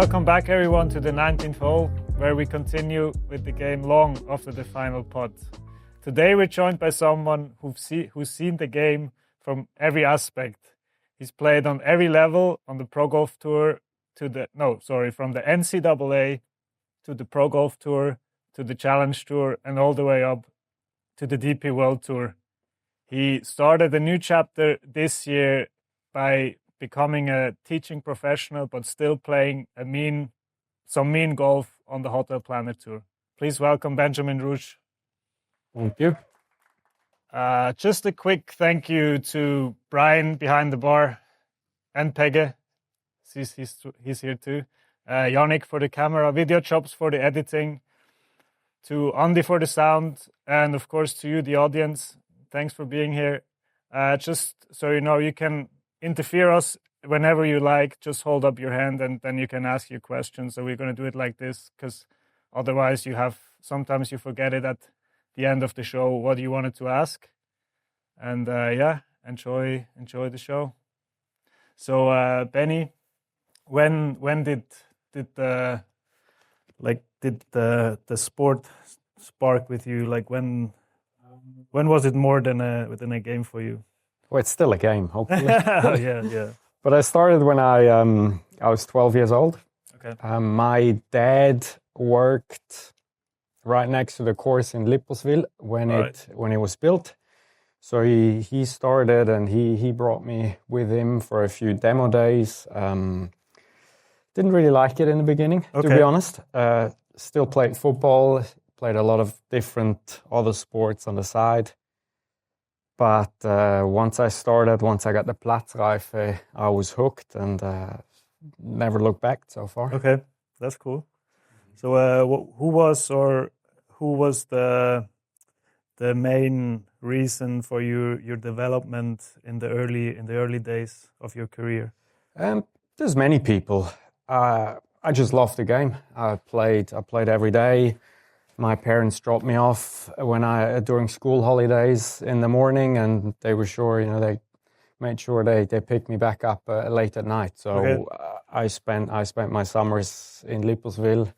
Welcome back everyone to the 19th hole, where we continue with the game long after the final putt. Today we're joined by someone who's seen the game from every aspect. He's played on every level on the Pro Golf Tour from the NCAA to the Pro Golf Tour to the Challenge Tour and all the way up to the DP World Tour. He started a new chapter this year by becoming a teaching professional, but still playing some mean golf on the Hotel Planet Tour. Please welcome Benjamin Rusch. Thank you. Just a quick thank you to Brian behind the bar and Pegge. He's here too. Yannick for the camera, Video Chops for the editing, to Andy for the sound, and of course to you, the audience. Thanks for being here. Just so you know, you can interfere us whenever you like. Just hold up your hand and then you can ask your questions. So we're going to do it like this because otherwise sometimes you forget it at the end of the show what you wanted to ask. And enjoy the show. So Benny, when did the sport spark with you? Like when was it more than a game for you? Well, it's still a game, hopefully. Yeah. But I started when I was 12 years old. Okay. My dad worked right next to the course in Lipperswil when it was built. So he started and he brought me with him for a few demo days. Didn't really like it in the beginning, to be honest. Still played football, played a lot of different other sports on the side. But once I got the Platzreife, I was hooked and never looked back so far. Okay, that's cool. So who was the main reason for your development in the early days of your career? There's many people. I just love the game. I played every day. My parents dropped me off during school holidays in the morning, and they were sure, they made sure they picked me back up late at night. So I spent my summers in Lipperswil.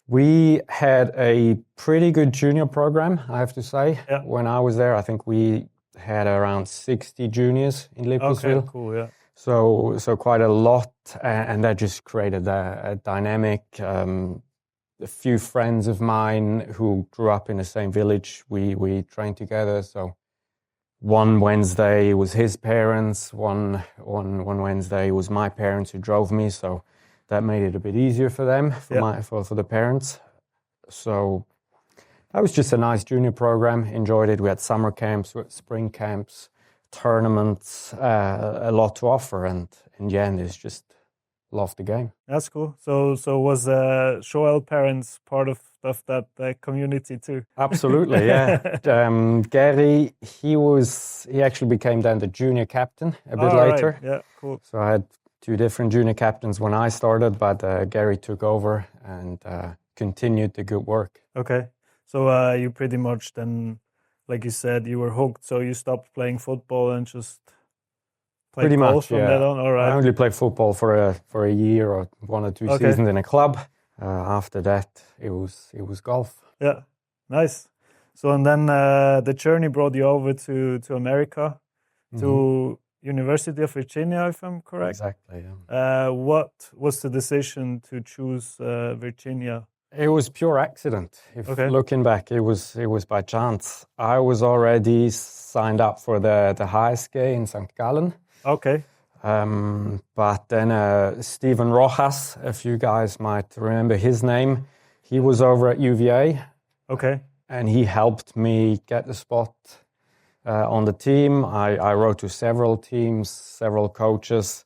We had a pretty good junior program, I have to say. Yeah. When I was there, I think we had around 60 juniors in Lipperswil. Okay, cool, yeah. So quite a lot, and that just created a dynamic. A few friends of mine who grew up in the same village, we trained together. So one Wednesday was his parents, one Wednesday was my parents who drove me. So that made it a bit easier for them, for the parents. So that was just a nice junior program. Enjoyed it. We had summer camps, spring camps, tournaments, a lot to offer. And in the end, it's just loved the game. That's cool. So was Joel parents part of that community too? Absolutely, yeah. Gary, he actually became then the junior captain a bit later. Right. Yeah, cool. So I had two different junior captains when I started, but Gary took over and continued the good work. Okay. So you pretty much then, like you said, you were hooked. So you stopped playing football and just pretty much, from that on? All right. I only played football for a year or one or two seasons in a club. After that, it was golf. Yeah, nice. So and then the journey brought you over to America, to University of Virginia, if I'm correct. Exactly. Yeah. What was the decision to choose Virginia? It was pure accident. Looking back, it was by chance. I was already signed up for the HSG in St. Gallen. Okay. But then Stephen Rojas, a few guys might remember his name. He was over at UVA. Okay. And he helped me get the spot on the team. I wrote to several teams, several coaches.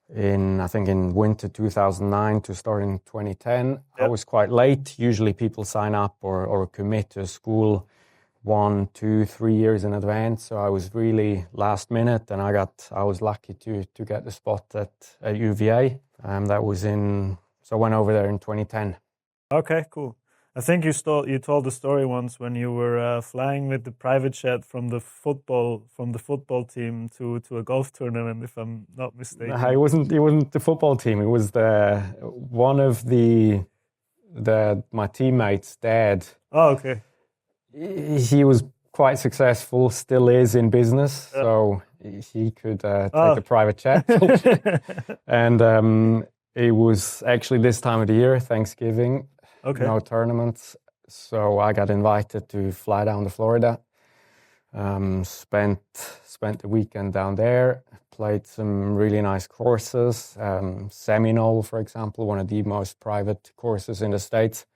I think in winter 2009 to start in 2010. Yep. I was quite late. Usually people sign up or commit to a school 1, 2, 3 years in advance. So I was really last minute, and I was lucky to get the spot at UVA. So I went over there in 2010. Okay, cool. I think you told the story once when you were flying with the private jet from the football team to a golf tournament, if I'm not mistaken. It wasn't the football team. It was one of my teammates' dad. Oh, okay. He was quite successful, still is in business, so he could take a private jet. And it was actually this time of the year, Thanksgiving. Okay. No tournaments, so I got invited to fly down to Florida. Spent the weekend down there. Played some really nice courses. Seminole, for example, one of the most private courses in the States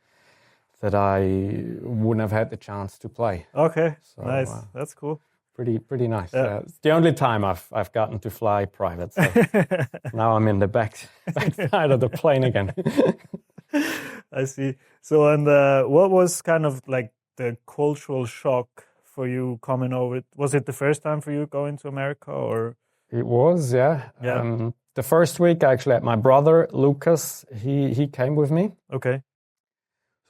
that I wouldn't have had the chance to play. Okay, so, nice. That's cool. Pretty nice. Yeah. It's the only time I've gotten to fly private. So now I'm in the back side of the plane again. I see. So, and what was kind of like the cultural shock for you coming over? Was it the first time for you going to America, or? It was, yeah. The first week, I actually had my brother Lucas. He came with me. Okay.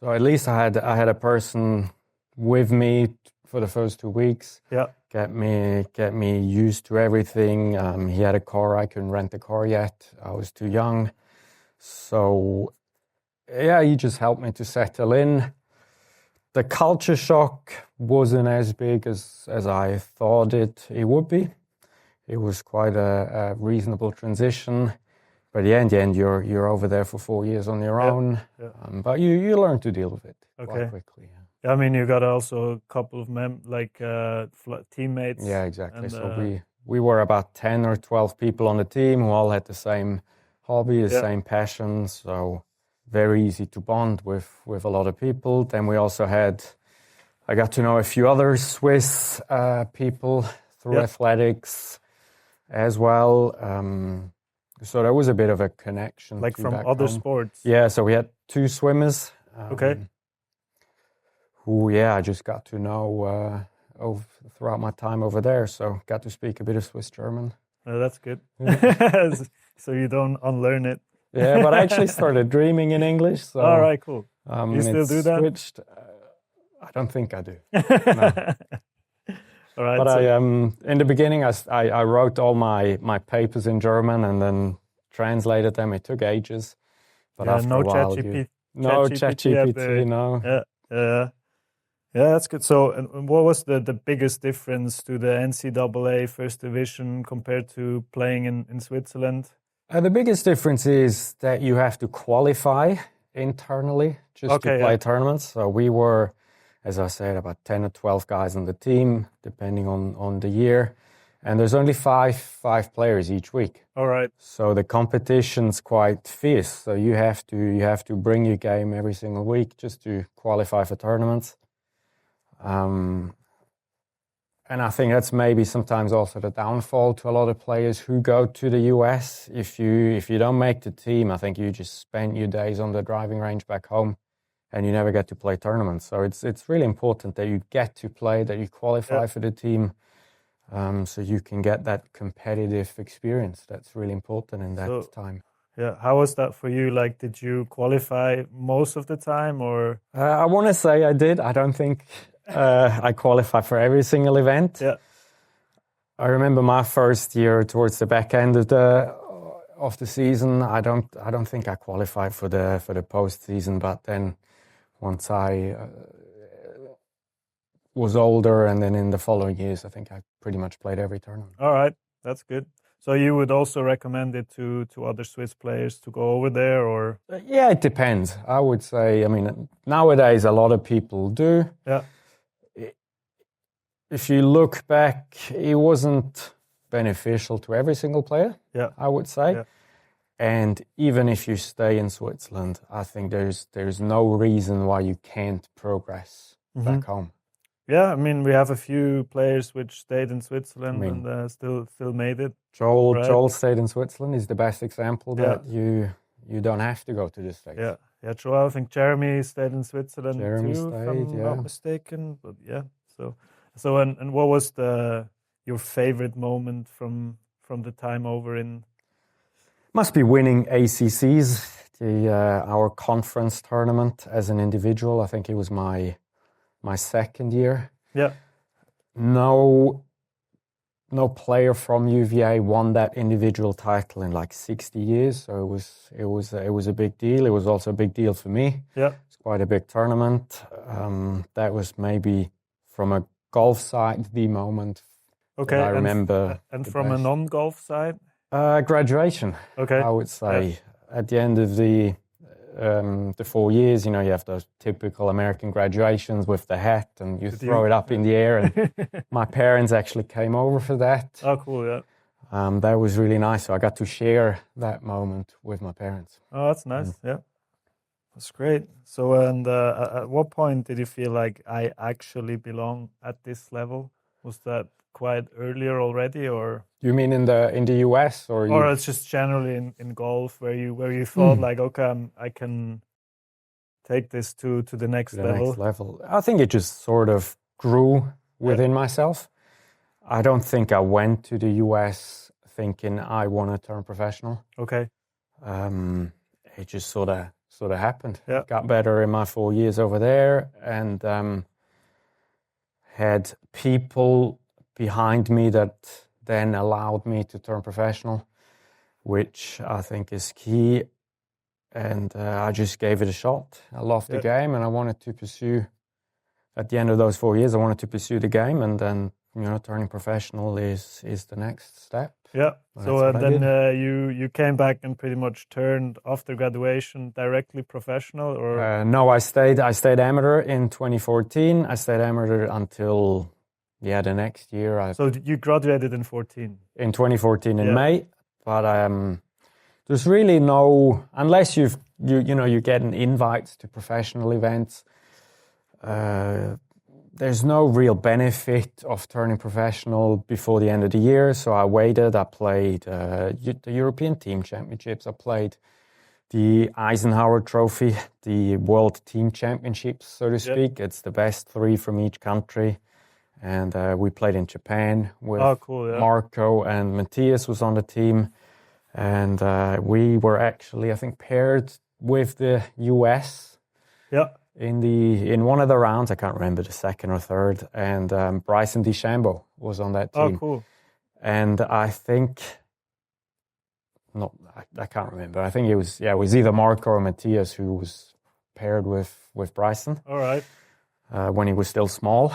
So at least I had a person with me for the first 2 weeks. Yeah. Get me used to everything. He had a car. I couldn't rent a car yet. I was too young. So yeah, he just helped me to settle in. The culture shock wasn't as big as I thought it would be. It was quite a reasonable transition. But yeah, in the end, you're over there for 4 years on your own. Yeah. But you learn to deal with it quite quickly. Yeah. I mean, you got also a couple of teammates. Yeah, exactly. And, so we were about 10 or 12 people on the team who all had the same hobby, the same passion. So very easy to bond with a lot of people. Then we also I got to know a few other Swiss people through athletics as well. So there was a bit of a connection. Like from other sports? Yeah, so we had 2 swimmers. Okay. Who, I just got to know throughout my time over there. So got to speak a bit of Swiss German. That's good. So you don't unlearn it. Yeah, but I actually started dreaming in English. So, all right, cool. You still do that? Switched. I don't think I do. No. All right. But in the beginning, I wrote all my papers in German and then translated them. It took ages. But after a while, ChatGPT, no. Yeah, that's good. So, and what was the biggest difference to the NCAA First Division compared to playing in Switzerland? The biggest difference is that you have to qualify internally just to play tournaments. So we were, as I said, about 10 or 12 guys on the team, depending on the year. And there's only five players each week. All right. So the competition's quite fierce. So you have to bring your game every single week just to qualify for tournaments. And I think that's maybe sometimes also the downfall to a lot of players who go to the US. If you don't make the team, I think you just spend your days on the driving range back home and you never get to play tournaments. So it's really important that you get to play, that you qualify for the team, so you can get that competitive experience. That's really important in that time. Yeah, how was that for you? Like, did you qualify most of the time, or? I want to say I did. I don't think I qualified for every single event. Yeah. I remember my first year towards the back end of the season. I don't think I qualified for the postseason. But then once I was older, and then in the following years, I think I pretty much played every tournament. All right, that's good. So you would also recommend it to other Swiss players to go over there, or? Yeah, it depends. I would say, I mean, nowadays a lot of people do. Yeah. If you look back, it wasn't beneficial to every single player, I would say. Yeah. And even if you stay in Switzerland, I think there's no reason why you can't progress back home. Yeah, I mean, we have a few players which stayed in Switzerland and still made it. Joel stayed in Switzerland. Is the best example that you don't have to go to the States. Yeah, Joel. I think Jeremy stayed in Switzerland too, if I'm not mistaken. But yeah, so and what was your favorite moment from the time over in? Must be winning ACCs. our conference tournament as an individual. I think it was my second year. Yeah. No player from UVA won that individual title in like 60 years. So it was a big deal. It was also a big deal for me. Yeah. It's quite a big tournament. That was maybe from a golf side the moment. Okay. I remember. And from a non-golf side? Graduation. Okay. I would say at the end of the 4 years, you have those typical American graduations with the hat and you throw it up in the air. And my parents actually came over for that. Oh, cool, yeah. That was really nice. So I got to share that moment with my parents. Oh, that's nice. Yeah. That's great. So, and at what point did you feel like I actually belong at this level? Was that quite earlier already, or you mean in the US, or it's just generally in golf where you thought like, okay, I can take this to the next level? I think it just sort of grew within myself. I don't think I went to the US thinking I want to turn professional. Okay. It just sort of happened. Yeah. Got better in my 4 years over there, and had people behind me that then allowed me to turn professional, which I think is key. And I just gave it a shot. I loved the game, and I wanted to pursue. At the end of those 4 years, I wanted to pursue the game, and then turning professional is the next step. Yeah. So then you came back and pretty much turned after graduation directly professional, or no? I stayed amateur in 2014. I stayed amateur until the next year. So you graduated in 14? In 2014 in May, but there's really no, unless you get an invites to professional events. There's no real benefit of turning professional before the end of the year. So I waited. I played the European Team Championships. I played the Eisenhower Trophy, the World Team Championships, so to speak. It's the best 3 from each country. And we played in Japan with Marco, and Matthias was on the team. And we were actually, I think, paired with the US. Yeah. In one of the rounds. I can't remember the second or third. And Bryson DeChambeau was on that team. Oh, cool. And I think, I can't remember. I think it was either Marco or Matthias who was paired with Bryson. All right. When he was still small.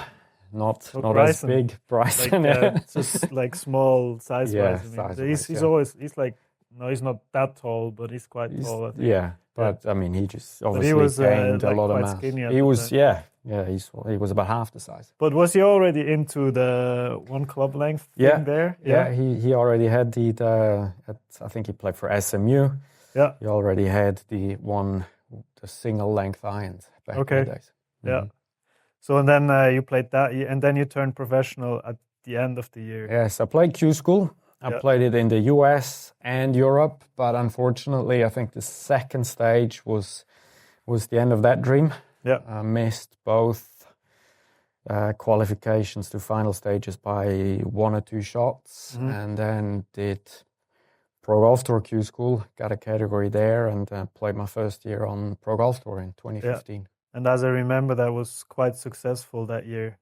Not Bryson. As big, Bryson. Like, just like small size-wise. Yeah, I mean. He's like, no, he's not that tall, but he's quite tall, I think. Yeah, but I mean, he just obviously gained a lot of mass. He was, he was about half the size. But was he already into the one club length thing there? Yeah, he already had I think he played for SMU. Yeah. He already had the single length irons back in the days. Yeah. So, and then you played that, and then you turned professional at the end of the year. Yes, I played Q School. I played it in the US and Europe, but unfortunately, I think the second stage was the end of that dream. Yeah. I missed both qualifications to final stages by 1 or 2 shots, and then did Pro Golf Tour Q School, got a category there, and played my first year on Pro Golf Tour in 2015. Yeah. And as I remember, that was quite successful that year.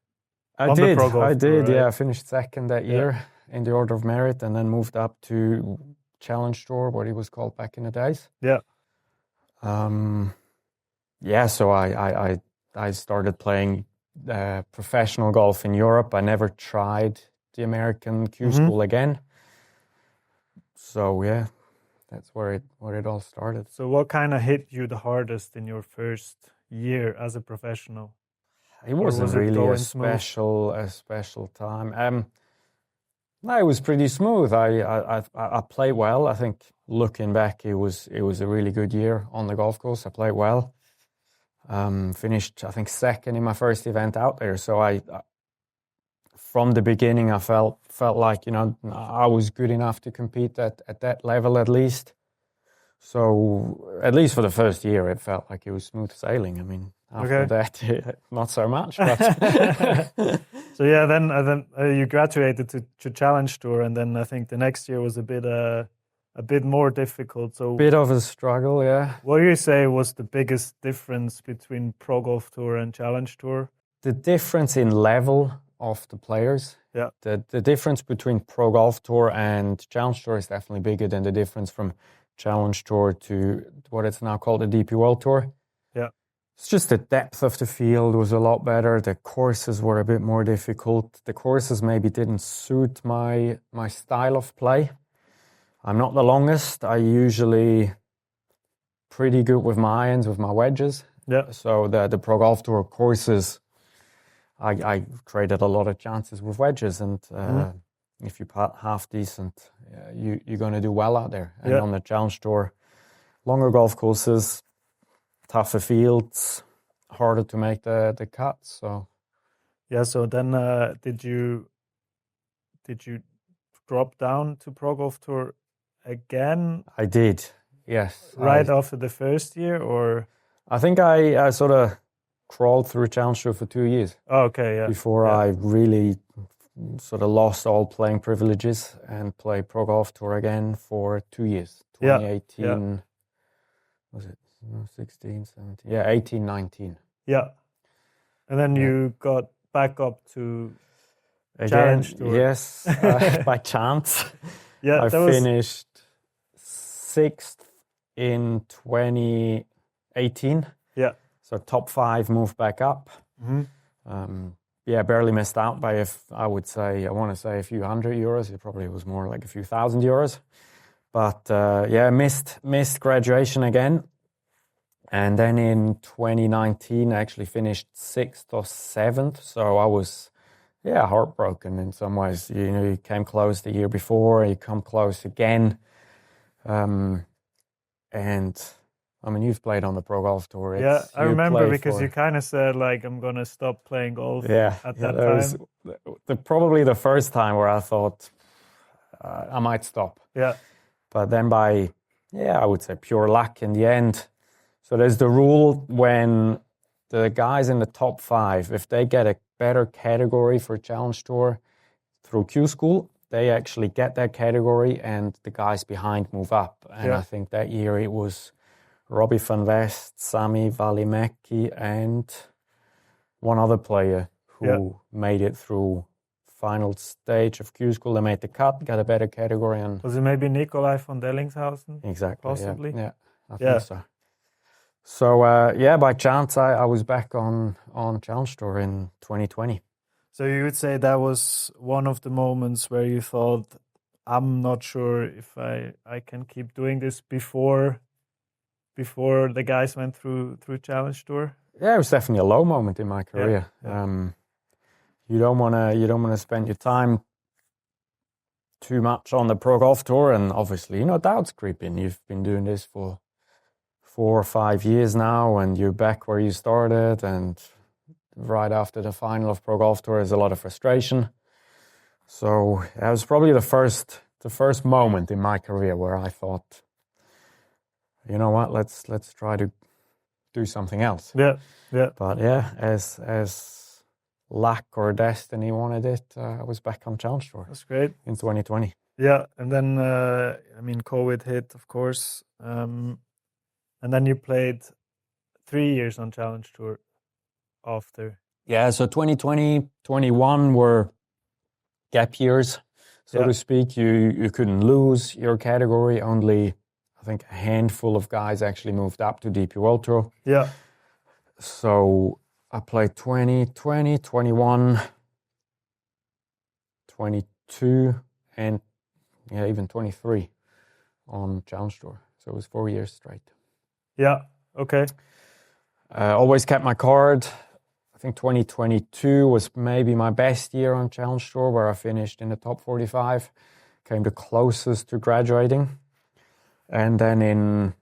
I did. Right? I finished second that year in the order of merit, and then moved up to Challenge Tour, what it was called back in the days. Yeah. So I started playing professional golf in Europe. I never tried the American Q School again. So that's where it all started. So what kind of hit you the hardest in your first year as a professional? It wasn't really a special time. No, it was pretty smooth. I played well. I think looking back, it was a really good year on the golf course. I played well. Finished, I think, second in my first event out there. So I from the beginning, I felt like I was good enough to compete at that level at least. So at least for the first year, it felt like it was smooth sailing. I mean, after that, not so much. But So then you graduated to Challenge Tour, and then I think the next year was a a bit more difficult. So Bit of a struggle, yeah. what do you say was the biggest difference between Pro Golf Tour and Challenge Tour? The difference in level of the players. Yeah. The difference between Pro Golf Tour and Challenge Tour is definitely bigger than the difference from Challenge Tour to what it's now called the DP World Tour. Yeah. It's just the depth of the field was a lot better. The courses were a bit more difficult. The courses maybe didn't suit my style of play. I'm not the longest. I usually pretty good with my irons, with my wedges. Yeah. So the Pro Golf Tour courses, I created a lot of chances with wedges, and if you putt half decent, you're going to do well out there. And on the Challenge Tour, longer golf courses, tougher fields, harder to make the cuts. So yeah. So then, did you drop down to Pro Golf Tour again? I did, yes. Right after the first year, or I think I sort of crawled through Challenge Tour for 2 years. Oh, okay, yeah. Before I really sort of lost all playing privileges and played Pro Golf Tour again for 2 years. 2018, was it 16, 17? Yeah, 18, 19. Yeah. And then you got back up to Again, Challenge Tour. Yes, by chance. Yeah, I finished 6th in 2018. Yeah. So top 5 moved back up. Barely missed out by I want to say a few €100. It probably was more like a few €1,000. But missed graduation again. And then in 2019, I actually finished 6th or 7th. So I was, heartbroken in some ways. You came close the year before, you come close again. And I mean, you've played on the Pro Golf Tour. I remember because you kind of said, like, I'm going to stop playing golf at that time. Was probably the first time where I thought I might stop. Yeah. But then I would say pure luck in the end. So there's the rule when the guys in the top 5, if they get a better category for Challenge Tour through Q School, they actually get that category and the guys behind move up. And I think that year it was Robbie van West, Sami Välimäki, and one other player who made it through final stage of Q School. They made the cut, got a better category. And was it maybe Nikolai von Dellingshausen? Exactly. Possibly. Yeah, I think so. So by chance I was back on Challenge Tour in 2020. So you would say that was one of the moments where you thought, I'm not sure if I can keep doing this before the guys went through Challenge Tour? Yeah, it was definitely a low moment in my career. You don't want to spend your time too much on the Pro Golf Tour, and obviously, doubts creep in. You've been doing this for 4 or 5 years now, and you're back where you started, and right after the final of Pro Golf Tour is a lot of frustration. So that was probably the first moment in my career where I thought, you know what, let's try to do something else. Yeah. But as luck or destiny wanted it, I was back on Challenge Tour. That's great. In 2020. Yeah, and then COVID hit, of course, and then you played 3 years on Challenge Tour after. Yeah, so 2020, 21 were gap years, so to speak. You couldn't lose your category. Only, I think, a handful of guys actually moved up to DP World Tour. Yeah. So I played 2020, 21, 22, and even 23 on Challenge Tour. So it was 4 years straight. Yeah, okay. Always kept my card. I think 2022 was maybe my best year on Challenge Tour, where I finished in the top 45, came the closest to graduating. And then in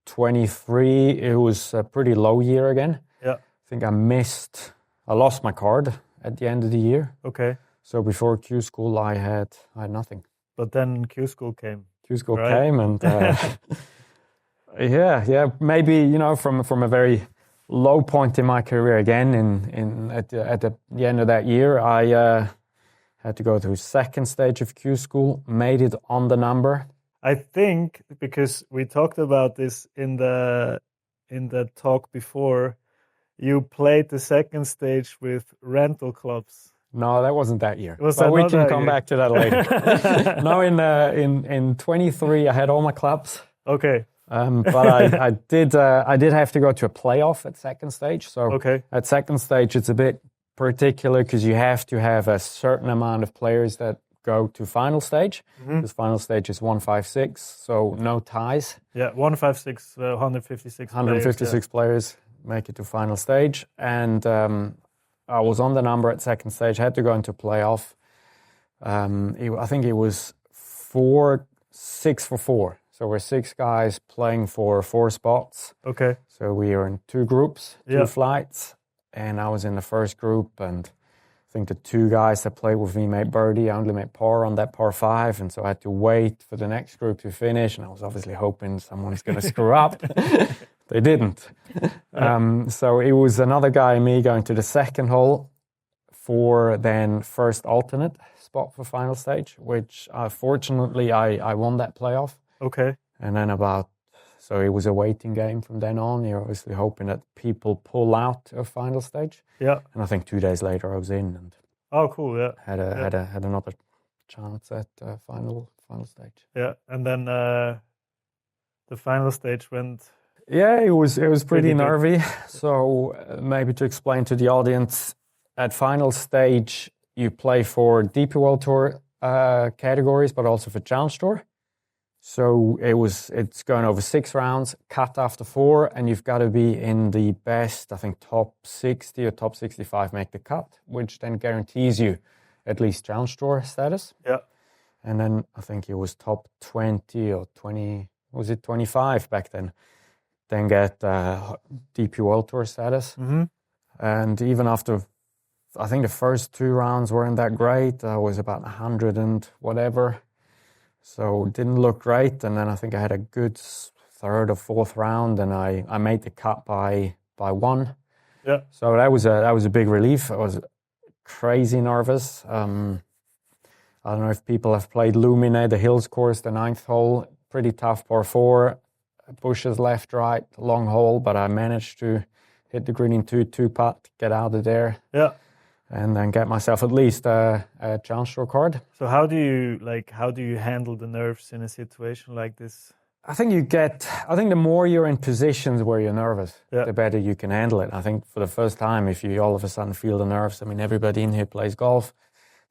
23, it was a pretty low year again. Yeah. I think I lost my card at the end of the year. Okay. So before Q School, I had nothing. But then Q School came. Q School came, and maybe from a very low point in my career again. At the end of that year, I had to go through second stage of Q School. Made it on the number. I think because we talked about this in the talk before, you played the second stage with rental clubs. No, that wasn't that year. Was but that we not can that come year? back to that later. No, in 23, I had all my clubs. Okay. But I did have to go to a playoff at second stage. So Okay. at second stage, it's a bit particular because you have to have a certain amount of players that go to final stage. This final stage is 156, so no ties. Yeah, 156, 156 156 players make it to final stage. And I was on the number at second stage, had to go into playoff. I think it was 6 for 4. So we're 6 guys playing for 4 spots. Okay. So we are in 2 groups, 2 Yeah. flights. And I was in the first group, and I think the 2 guys that played with me made birdie. I only made par on that par 5, and so I had to wait for the next group to finish. And I was obviously hoping someone's going to screw up. They didn't. So it was another guy and me going to the second hole for then first alternate spot for final stage, which fortunately I won that playoff. Okay. And then so it was a waiting game from then on. You're obviously hoping that people pull out of final stage. Yeah. And I think 2 days later I was in and Oh, cool. Yeah. had another chance at final stage. Yeah. And then the final stage went. Yeah, it was pretty Pretty good. nervy. So maybe to explain to the audience, at final stage you play for DP World Tour categories, but also for Challenge Tour. So it's going over 6 rounds, cut after 4, and you've got to be in the best, I think top 60 or top 65 make the cut, which then guarantees you at least Challenge Tour status. Yeah. And then I think it was top 20 or 20, was it 25 back then get DP World Tour status. Mm-hmm. And even after, I think the first 2 rounds weren't that great. I was about 100 and whatever. So it didn't look great. And then I think I had a good 3rd or 4th round, and I made the cut by 1. Yeah. So that was a big relief. I was crazy nervous. I don't know if people have played Lumine, the Hills course, the 9th hole. Pretty tough par 4. Bushes left, right, long hole, but I managed to hit the green in 2 putt, get out of there. Yeah. And then get myself at least a Challenge Tour card. So how do you handle the nerves in a situation like this? I think the more you're in positions where you're nervous, the better you can handle it. I think for the first time, if you all of a sudden feel the nerves, I mean, everybody in here plays golf.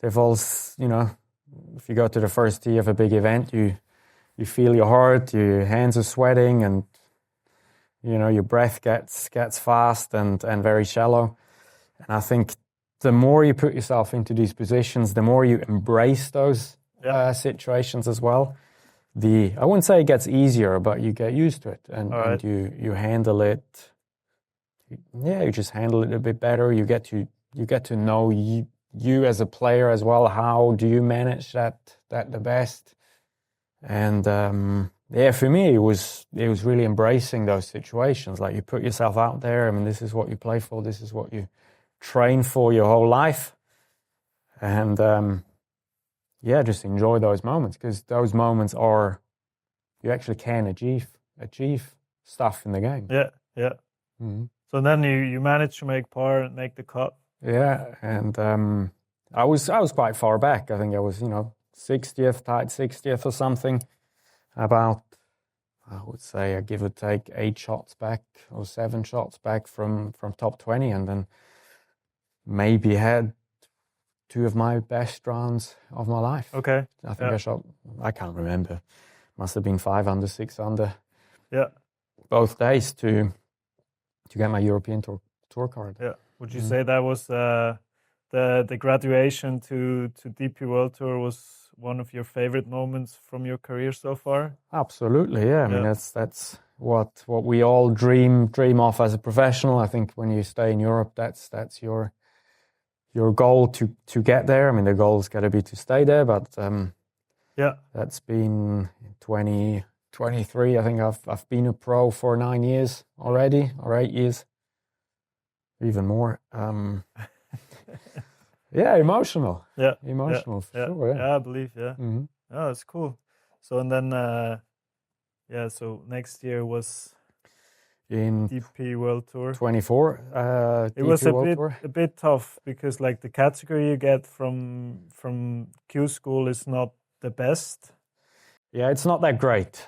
They've all, if you go to the first tee of a big event, you feel your heart, your hands are sweating, and your breath gets fast and very shallow. And I think the more you put yourself into these positions, the more you embrace those situations as well. I wouldn't say it gets easier, but you get used to it, and you handle it. Yeah, you just handle it a bit better. You get to know you as a player as well. How do you manage that the best? And for me, it was really embracing those situations. Like, you put yourself out there. I mean, this is what you play for. This is what you train for your whole life. And just enjoy those moments, because those moments you actually can achieve stuff in the game. Yeah. Mm-hmm. So then you managed to make par and make the cut. Yeah, and I was quite far back. I think I was 60th, tied 60th or something. About, I would say, I give or take 8 shots back or 7 shots back from top 20, and then maybe had 2 of my best rounds of my life. Okay. I think I can't remember. Must have been 5 under, 6 under. Yeah. Both days to get my European tour card. Yeah. Would you say that was the graduation to DP World Tour was one of your favorite moments from your career so far? Absolutely, yeah. I mean, that's what we all dream of as a professional. I think when you stay in Europe, that's your goal to get there. I mean, the goal's got to be to stay there, but that's been 2023. I think I've been a pro for 9 years already, or 8 years, even more. Emotional. Emotional for sure. Yeah, I believe. Yeah. Mm-hmm. Oh, that's cool. So and then so next year was In DP World Tour. 24, It DP was World Tour. a bit tough because like the category you get from Q School is not the best. Yeah, it's not that great.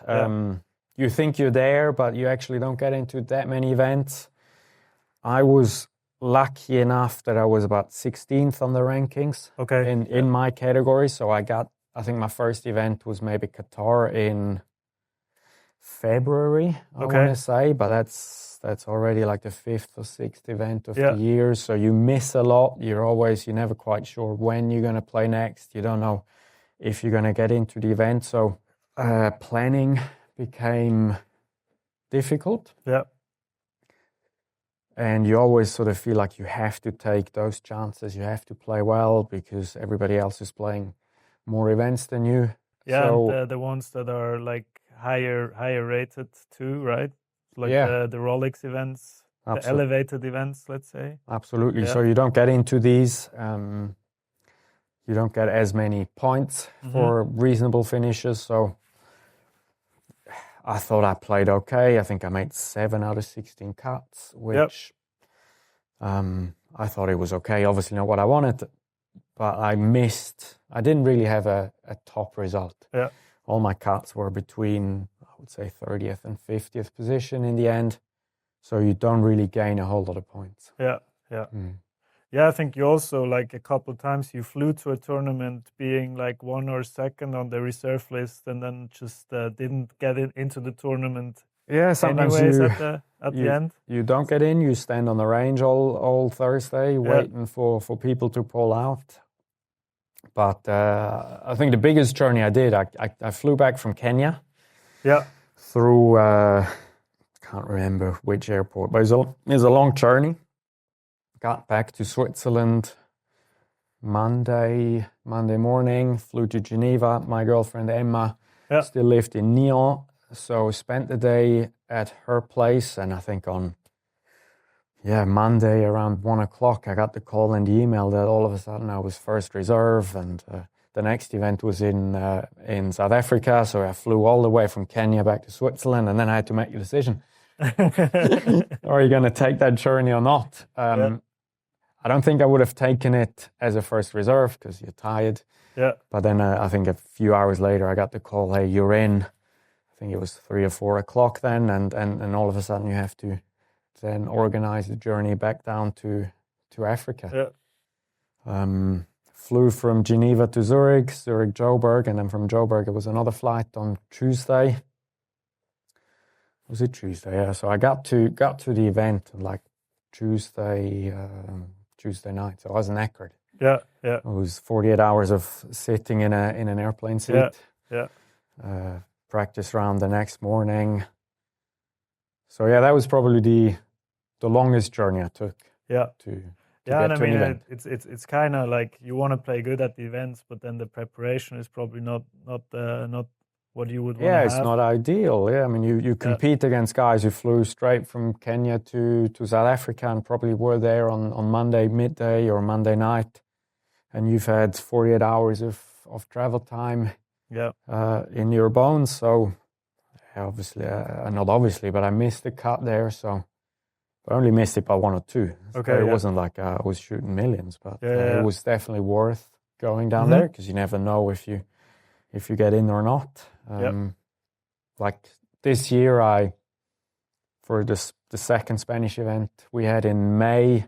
You think you're there, but you actually don't get into that many events. I was lucky enough that I was about 16th on the rankings in my category. So I think my first event was maybe Qatar in February, I want to say, but that's already like the 5th or 6th event of the year. So you miss a lot. You're never quite sure when you're going to play next. You don't know if you're going to get into the event. So planning became difficult. Yeah. And you always sort of feel like you have to take those chances. You have to play well because everybody else is playing more events than you. Yeah, so, and the ones that are like higher rated too, right? Like the Rolex events, the elevated events, let's say. Absolutely. Yeah. So you don't get into these. You don't get as many points for reasonable finishes. So I thought I played okay. I think I made 7 out of 16 cuts, which I thought it was okay. Obviously not what I wanted, but I didn't really have a top result. Yeah. All my cuts were between, I would say, 30th and 50th position in the end. So you don't really gain a whole lot of points. Yeah. Yeah, I think you also, like a couple of times, you flew to a tournament being like 1 or 2nd on the reserve list and then just didn't get into the tournament. Yeah, sometimes anyways at the end. You don't get in, you stand on the range all Thursday waiting for people to pull out. But I think the biggest journey I did, I flew back from Kenya. Yeah. Through, can't remember which airport, but it was a long journey. Got back to Switzerland Monday morning, flew to Geneva. My girlfriend Emma still lived in Nyon, so spent the day at her place. And I think on Monday around 1 o'clock, I got the call and the email that all of a sudden I was first reserve, and the next event was in South Africa. So I flew all the way from Kenya back to Switzerland, and then I had to make a decision: are you going to take that journey or not? I don't think I would have taken it as a first reserve because you're tired. Yeah. But then I think a few hours later, I got the call, hey, you're in. I think it was 3 or 4 o'clock then. And all of a sudden you have to then organize the journey back down to Africa. Yeah. Flew from Geneva to Zurich, Joburg. And then from Joburg, it was another flight on Tuesday. Was it Tuesday? Yeah. So I got to the event like Tuesday night, so I was knackered. Yeah. It was 48 hours of sitting in an airplane seat. Yeah. Practice round the next morning. So that was probably the longest journey I took. Yeah. To and get to an event. It's kind of like you want to play good at the events, but then the preparation is probably not what you would want to have. It's not ideal. Yeah, I mean, you compete against guys who flew straight from Kenya to South Africa and probably were there on Monday midday or Monday night, and you've had 48 hours of travel time in your bones. So obviously, not obviously, but I missed the cut there. So I only missed it by 1 or 2. Okay, so it wasn't like I was shooting millions, but it was definitely worth going down there because you never know if you get in or not. Like this year, for the second Spanish event we had in May,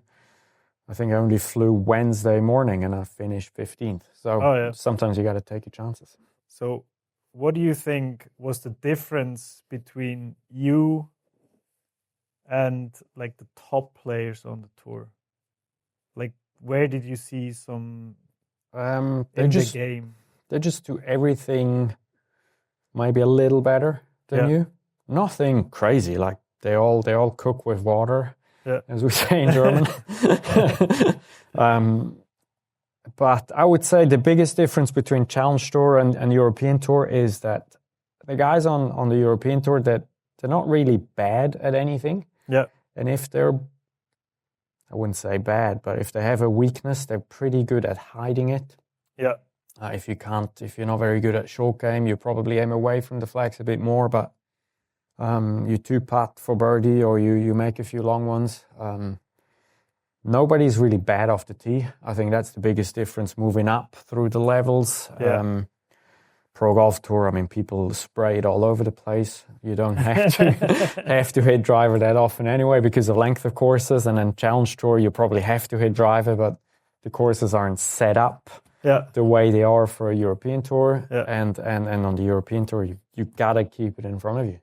I think I only flew Wednesday morning and I finished 15th. So sometimes you got to take your chances. So what do you think was the difference between you and like the top players on the tour? Like, where did you see some in the game? They just do everything maybe a little better than you. Nothing crazy. Like they all cook with water, as we say in German. But I would say the biggest difference between Challenge Tour and European Tour is that the guys on the European Tour, that they're not really bad at anything. Yeah. And if they're, I wouldn't say bad, but if they have a weakness, they're pretty good at hiding it. Yeah. If you're not very good at short game, you probably aim away from the flags a bit more, but you two putt for birdie or you make a few long ones. Nobody's really bad off the tee. I think that's the biggest difference moving up through the levels. Yeah. Pro Golf Tour, I mean, people spray it all over the place. You don't have to have to hit driver that often anyway because of length of courses. And then Challenge Tour, you probably have to hit driver, but the courses aren't set up the way they are for a European Tour. Yeah. And on the European Tour, you gotta keep it in front of you.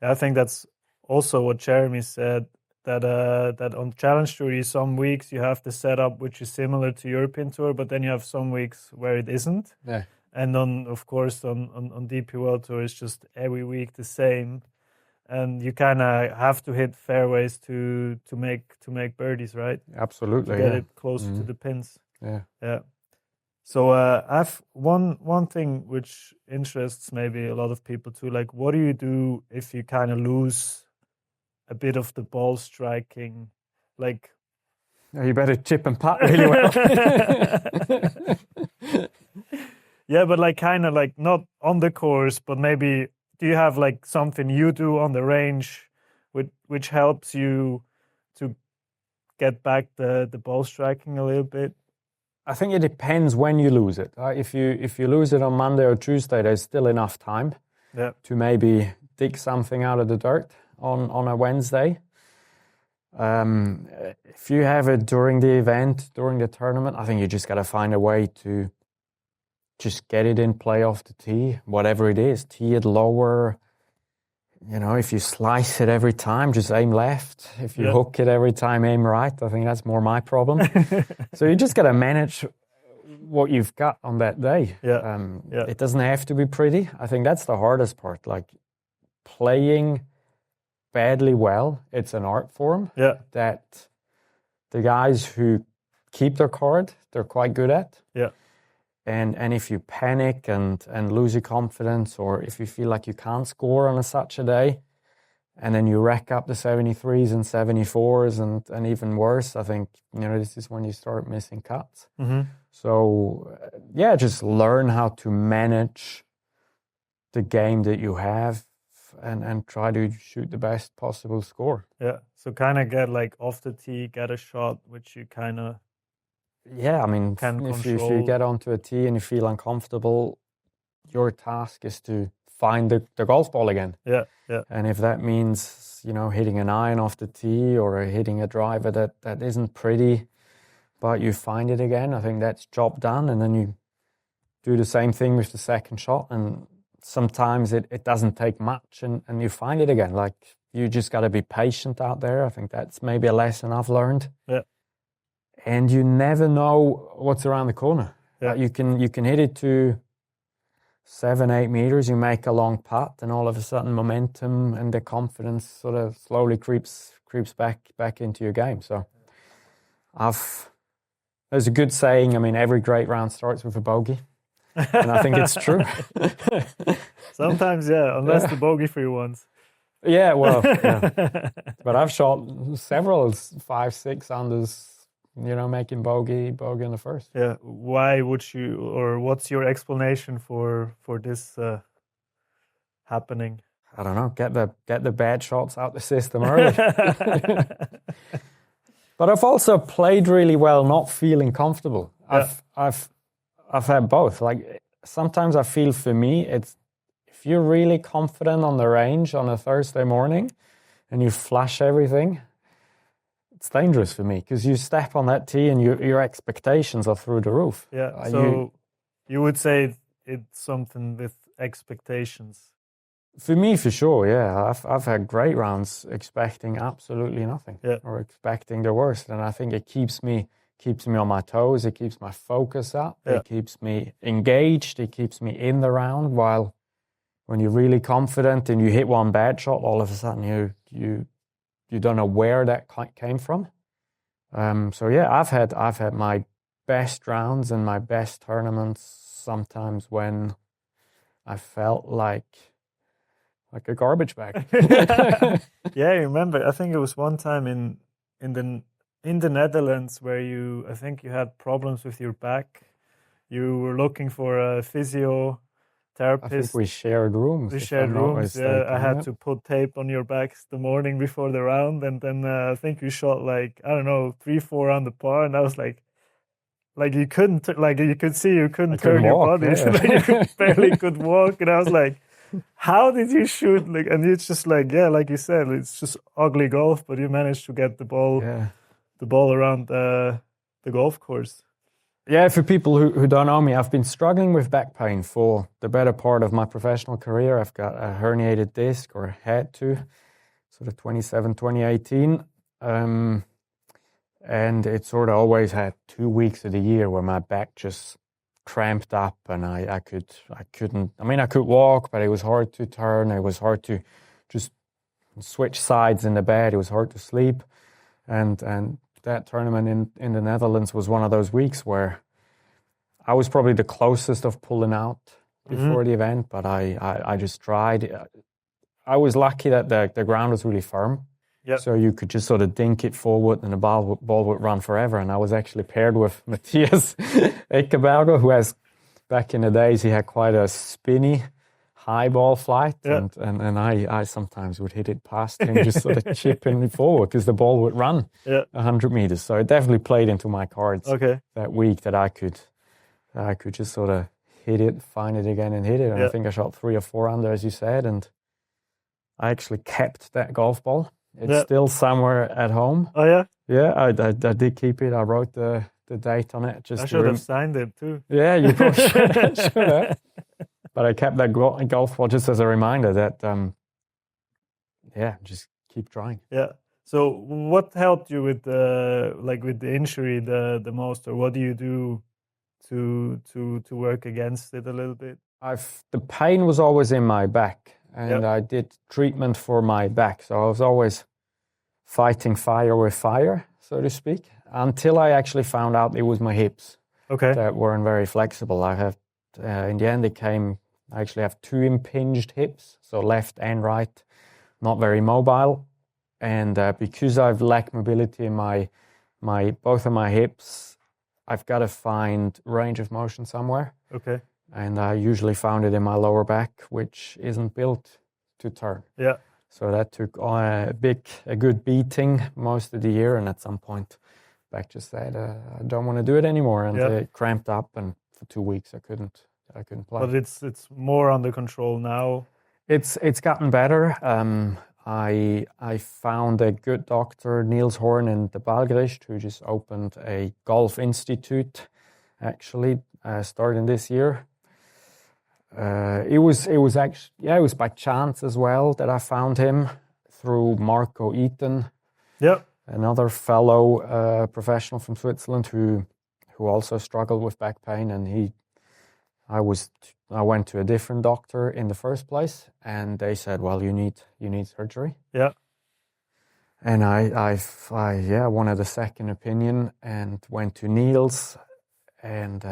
I think that's also what Jeremy said, that on Challenge Tour, some weeks you have the setup which is similar to European Tour, but then you have some weeks where it isn't. Yeah. And of course, on DP World Tour, it's just every week the same, and you kind of have to hit fairways to make birdies, right? Absolutely. To get it closer to the pins. Yeah. So I've one thing which interests maybe a lot of people too. Like, what do you do if you kind of lose a bit of the ball striking? Like, you better chip and putt really well. Yeah, but like kind of like not on the course, but maybe do you have like something you do on the range which helps you to get back the ball striking a little bit? I think it depends when you lose it. If you lose it on Monday or Tuesday, there's still enough time to maybe dig something out of the dirt on a Wednesday. If you have it during the event, during the tournament, I think you just got to find a way to just get it in play off the tee, whatever it is. Tee it lower. You know, if you slice it every time, just aim left. If you hook it every time, aim right. I think that's more my problem. So you just got to manage what you've got on that day. It doesn't have to be pretty. I think that's the hardest part. Like playing badly well, it's an art form that the guys who keep their card, they're quite good at. And if you panic and lose your confidence, or if you feel like you can't score on such a day, and then you rack up the 73s and 74s and even worse, I think, this is when you start missing cuts. So, just learn how to manage the game that you have and try to shoot the best possible score. So kind of get like off the tee, get a shot, which you kind of... I mean, if you get onto a tee and you feel uncomfortable, your task is to find the golf ball again. And if that means, hitting an iron off the tee or hitting a driver that isn't pretty, but you find it again, I think that's job done. And then you do the same thing with the second shot. And sometimes it doesn't take much and you find it again. Like, you just got to be patient out there. I think that's maybe a lesson I've learned. And you never know what's around the corner. You can hit it to 7-8 meters, you make a long putt, and all of a sudden momentum and the confidence sort of slowly creeps back into your game. So there's a good saying, I mean, every great round starts with a bogey. And I think it's true. Sometimes, unless the bogey-free ones. But I've shot several 5-6 unders, making bogey in the first. Why would you, or what's your explanation for this happening? I don't know. Get the bad shots out the system early. But I've also played really well, not feeling comfortable. I've had both. Like, sometimes I feel, for me, it's if you're really confident on the range on a Thursday morning and you flash everything, it's dangerous for me because you step on that tee and your expectations are through the roof. So you would say it's something with expectations? For me, for sure, I've had great rounds expecting absolutely nothing or expecting the worst, and I think it keeps me on my toes. It keeps my focus up. It keeps me engaged. It keeps me in the round. While when you're really confident and you hit one bad shot, all of a sudden you don't know where that came from. I've had my best rounds and my best tournaments sometimes when I felt like a garbage bag. I remember. I think it was one time in the Netherlands where I think you had problems with your back, you were looking for a physiotherapist. I think we shared rooms. We shared rooms. Yeah, I had to put tape on your backs the morning before the round, and then I think you shot like, I don't know, 3-4 on the par, and I was like you couldn't, like you could see you couldn't turn your walk, body, yeah. so like you barely could walk, and I was like, how did you shoot? Like, and it's just like, yeah, like you said, it's just ugly golf, but you managed to get the ball around the golf course. Yeah, for people who don't know me, I've been struggling with back pain for the better part of my professional career. I've got a herniated disc, or had to, sort of 2018. And it sort of always had 2 weeks of the year where my back just cramped up, and I couldn't. I mean, I could walk, but it was hard to turn. It was hard to just switch sides in the bed. It was hard to sleep, and that tournament in the Netherlands was one of those weeks where I was probably the closest of pulling out before the event, but I just tried. I was lucky that the ground was really firm. Yep. So you could just sort of dink it forward and the ball would run forever. And I was actually paired with Matthias Ekeberger, who has, back in the days, he had quite a spinny high ball flight. Yep. And I sometimes would hit it past him, just sort of chipping it forward because the ball would run 100 meters. So it definitely played into my cards that week, that I could just sort of hit it, find it again and hit it. And I think I shot 3 or 4 under, as you said. And I actually kept that golf ball. It's still somewhere at home. Oh, yeah? Yeah, I did keep it. I wrote the date on it. Just I should have signed it too. Yeah, you probably should have. But I kept that golf ball just as a reminder that, just keep trying. Yeah. So what helped you with the injury the most, or what do you do to work against it a little bit? The pain was always in my back. And I did treatment for my back. So I was always fighting fire with fire, so to speak, until I actually found out it was my hips that weren't very flexible. I have, in the end, I actually have 2 impinged hips, so left and right, not very mobile. And because I've lacked mobility in both of my hips, I've got to find range of motion somewhere. Okay. And I usually found it in my lower back, which isn't built to turn. Yeah. So that took a good beating most of the year. And at some point, back just said, I don't want to do it anymore. And it cramped up. And for 2 weeks, I couldn't play. But it's more under control now. It's gotten better. I found a good doctor, Niels Horn in the Balgrist, who just opened a golf institute, actually, starting this year. It was by chance as well that I found him through Marco Eaton, another fellow professional from Switzerland who also struggled with back pain, and I went to a different doctor in the first place, and they said, well, you need surgery. Yeah. And I wanted a second opinion and went to Niels, and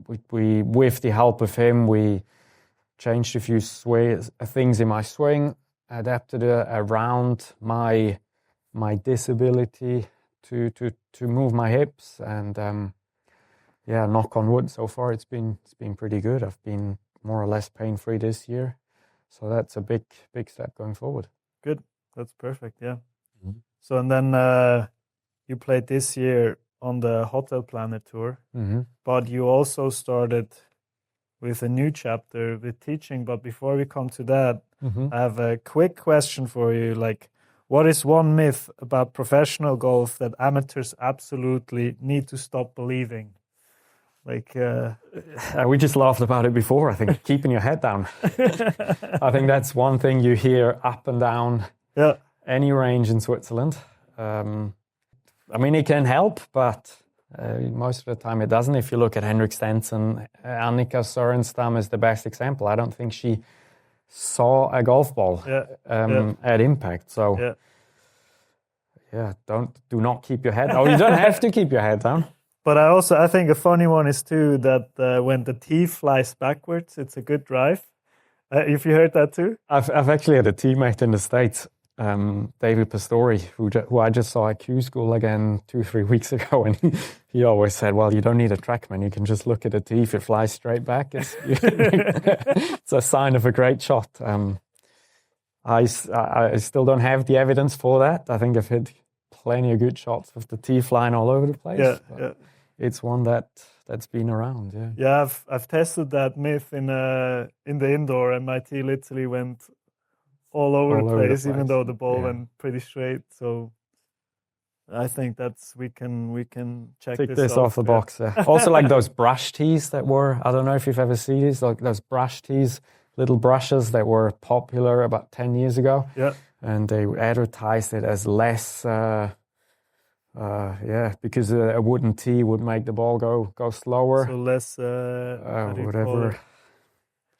we with the help of him, we changed a few things in my swing, adapted around my disability to move my hips, and knock on wood, so far it's been pretty good. I've been more or less pain-free this year, so that's a big step going forward. Good, that's perfect. Yeah. Mm-hmm. So and then you played this year on the Hotel Planet Tour, but you also started with a new chapter with teaching. But before we come to that, I have a quick question for you. Like, what is one myth about professional golf that amateurs absolutely need to stop believing? Like, we just laughed about it before. I think keeping your head down. I think that's one thing you hear up and down any range in Switzerland. I mean, it can help, but most of the time it doesn't. If you look at Henrik Stenson, Annika Sörenstam is the best example. I don't think she saw a golf ball at impact. So, do not keep your head. Oh, you don't have to keep your head down. But I think a funny one is too that when the tee flies backwards, it's a good drive. If you heard that too? I've actually had a teammate in the States David Pastori, who I just saw at Q School again 2-3 weeks ago, and he always said, "Well, you don't need a TrackMan. You can just look at the tee. If it flies straight back, it's a sign of a great shot." I still don't have the evidence for that. I think I've hit plenty of good shots with the tee flying all over the place. Yeah. It's one that's been around. Yeah. Yeah, I've tested that myth in the indoor, and my tee literally went all over the place, even though the ball went pretty straight. So I think we can check this off the box. Also, like those brush tees that were, I don't know if you've ever seen these, like those brush tees, little brushes that were popular about 10 years ago. Yeah. And they advertised it as less, because a wooden tee would make the ball go slower. So less, whatever.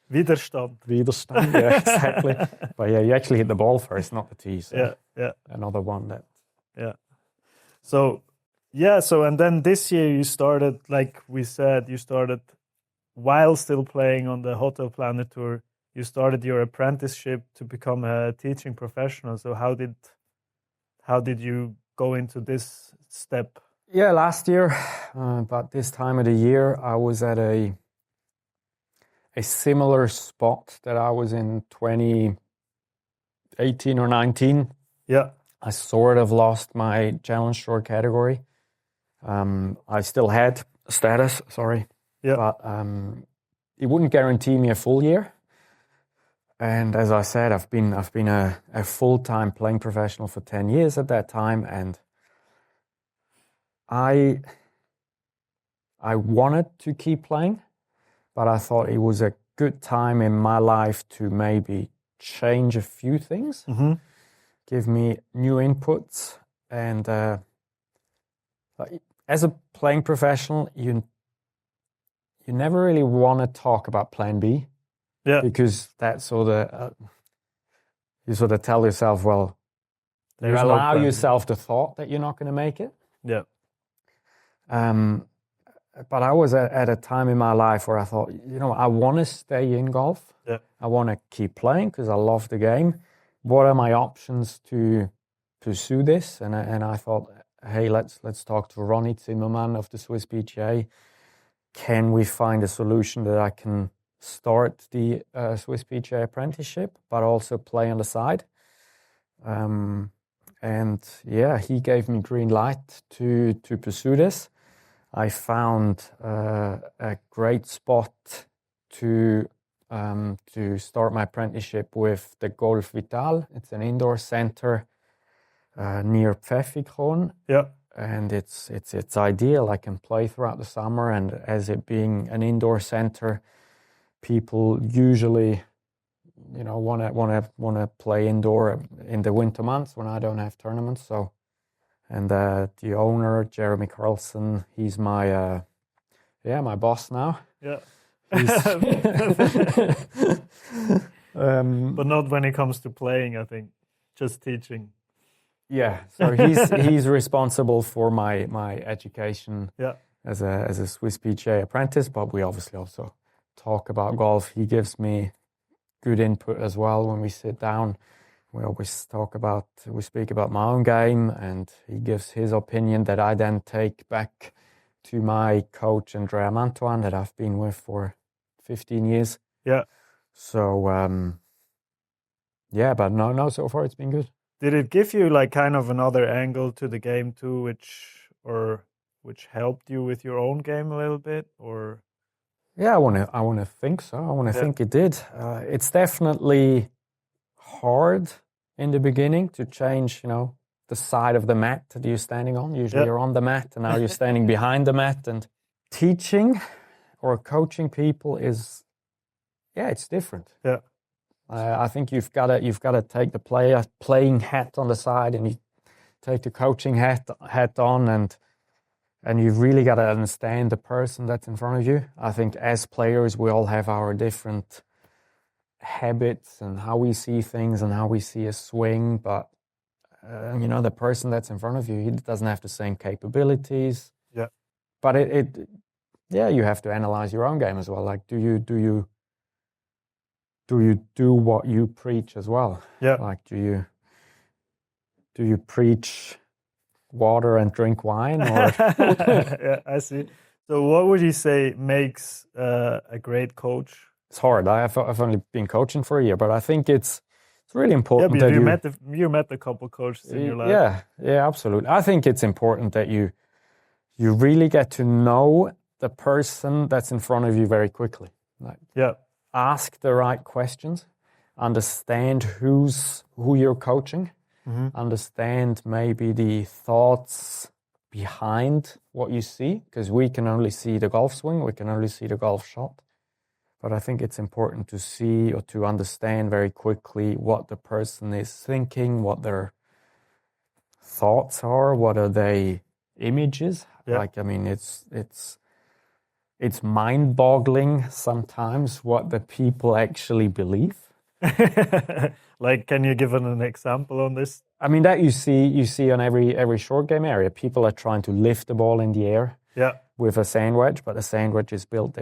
Widerstand. Widerstand, yeah, exactly. But yeah, you actually hit the ball first, not the tee. So yeah. Another one that. Yeah. So and then this year you started, like we said, while still playing on the Hotel Planet Tour, you started your apprenticeship to become a teaching professional. So how did you go into this step? Yeah, last year, about this time of the year, I was at a similar spot that I was in 2018 or 19. Yeah. I sort of lost my Challenge Tour category. I still had status, but it wouldn't guarantee me a full year. And as I said, I've been a full-time playing professional for 10 years at that time, and I wanted to keep playing, but I thought it was a good time in my life to maybe change a few things, give me new inputs, and as a playing professional, you never really want to talk about Plan B. Yeah. Because that's sort of, you sort of tell yourself, well, you allow yourself the thought that you're not going to make it. Yeah. But I was at a time in my life where I thought, I want to stay in golf. Yeah. I want to keep playing because I love the game. What are my options to pursue this? And I thought, hey, let's talk to Ronnie Zimmerman of the Swiss PGA. Can we find a solution that I can start the Swiss PGA apprenticeship, but also play on the side? And yeah, he gave me green light to pursue this. I found a great spot to start my apprenticeship with the Golf Vital. It's an indoor center near Pfäffikon. Yeah. And it's ideal. I can play throughout the summer, and as it being an indoor center, people usually, want to play indoor in the winter months when I don't have tournaments. So, and the owner, Jeremy Carlson, he's my boss now. Yeah. But not when it comes to playing, I think, just teaching. Yeah, so he's responsible for my education as a Swiss PGA apprentice, but we obviously also talk about golf. He gives me good input as well when we sit down. We always speak about my own game, and he gives his opinion that I then take back to my coach, Andrea Mantuan, that I've been with for 15 years. Yeah. So, but no, so far it's been good. Did it give you like kind of another angle to the game too, which helped you with your own game a little bit, or? Yeah, I want to think so. I want to think it did. It's definitely hard in the beginning to change, the side of the mat that you're standing on. Usually you're on the mat, and now you're standing behind the mat. And teaching or coaching people is, it's different. Yeah. I think you've got to take the playing hat on the side, and you take the coaching hat on, and you've really got to understand the person that's in front of you. I think as players, we all have our different habits and how we see things and how we see a swing, but the person that's in front of you, he doesn't have the same capabilities. Yeah. But you have to analyze your own game as well. Like, do you do what you preach as well? Yeah. Like, do do you preach water and drink wine, or? Yeah, I see. So what would you say makes a great coach? It's hard. I've only been coaching for a year, but I think it's really important but that you met a couple coaches in your life. Yeah, absolutely. I think it's important that you really get to know the person that's in front of you very quickly. Like, ask the right questions, understand who you're coaching, understand maybe the thoughts behind what you see, because we can only see the golf swing, we can only see the golf shot. But I think it's important to see or to understand very quickly what the person is thinking, what their thoughts are, what are they images. Like, I mean, it's mind-boggling sometimes what the people actually believe. Like, can you give an example on this? I mean, that you see on every short game area. People are trying to lift the ball in the air with a sand wedge, but the sand wedge is built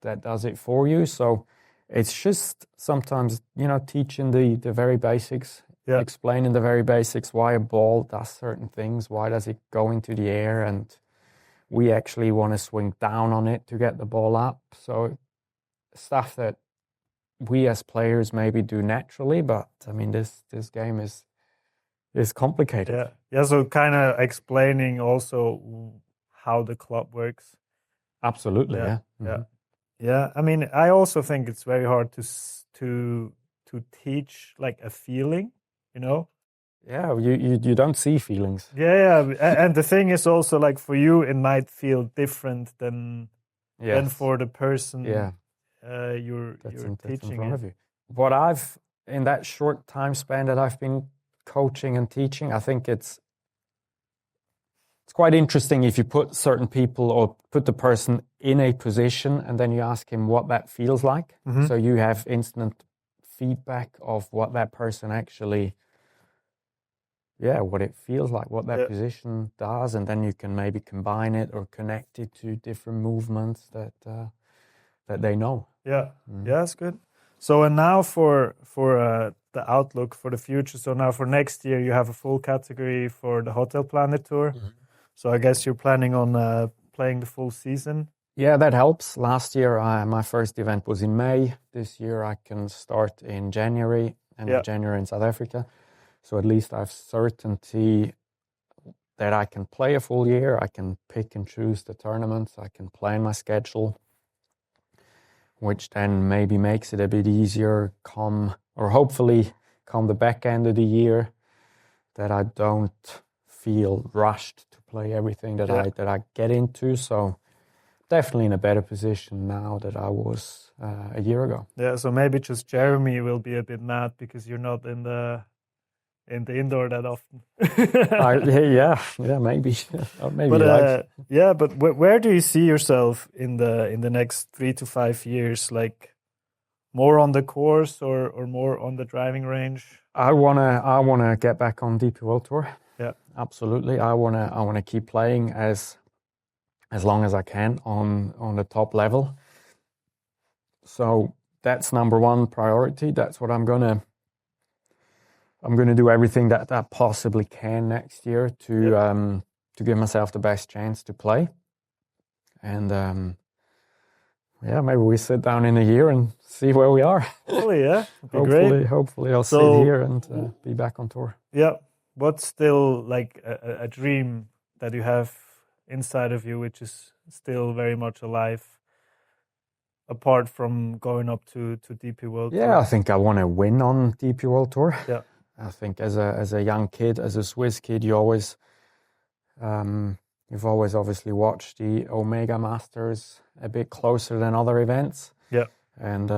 that does it for you. So it's just sometimes, teaching the very basics, explaining the very basics, why a ball does certain things, why does it go into the air, and we actually want to swing down on it to get the ball up. So stuff that we as players maybe do naturally, but I mean, this game is complicated. Yeah. So kind of explaining also how the club works. Absolutely. Yeah. I mean, I also think it's very hard to teach like a feeling, Yeah, you don't see feelings. Yeah, and the thing is also, like, for you, it might feel different than for the person you're teaching in front of you. What I've, in that short time span that I've been coaching and teaching, I think it's quite interesting if you put certain people or put the person in a position and then you ask him what that feels like. So you have instant feedback of what that person actually, what it feels like, what that position does, and then you can maybe combine it or connect it to different movements that they know. Yeah, that's good. So, and now for the outlook for the future. So now for next year, you have a full category for the Hotel Planet Tour. So I guess you're planning on playing the full season. Yeah, that helps. Last year, my first event was in May. This year, I can start in January, end of January in South Africa. So at least I have certainty that I can play a full year. I can pick and choose the tournaments. I can plan my schedule, which then maybe makes it a bit easier hopefully come the back end of the year, that I don't feel rushed to play everything that I get into. So definitely in a better position now than I was a year ago. Yeah, so maybe just Jeremy will be a bit mad because you're not in the indoor that often. Maybe. But where do you see yourself in the next 3 to 5 years? Like, more on the course or more on the driving range? I wanna get back on DP World Tour. Yeah, absolutely. I wanna keep playing as long as I can on the top level. So that's number one priority. That's what I'm gonna do everything that I possibly can next year to give myself the best chance to play. And maybe we sit down in a year and see where we are. Hopefully, great. Hopefully I'll sit here and be back on tour. Yeah. What's still like a dream that you have inside of you, which is still very much alive, apart from going up to DP World Tour? Yeah, I think I want to win on DP World Tour. Yeah. I think as a young kid, as a Swiss kid, you've always obviously watched the Omega Masters a bit closer than other events. Yeah. And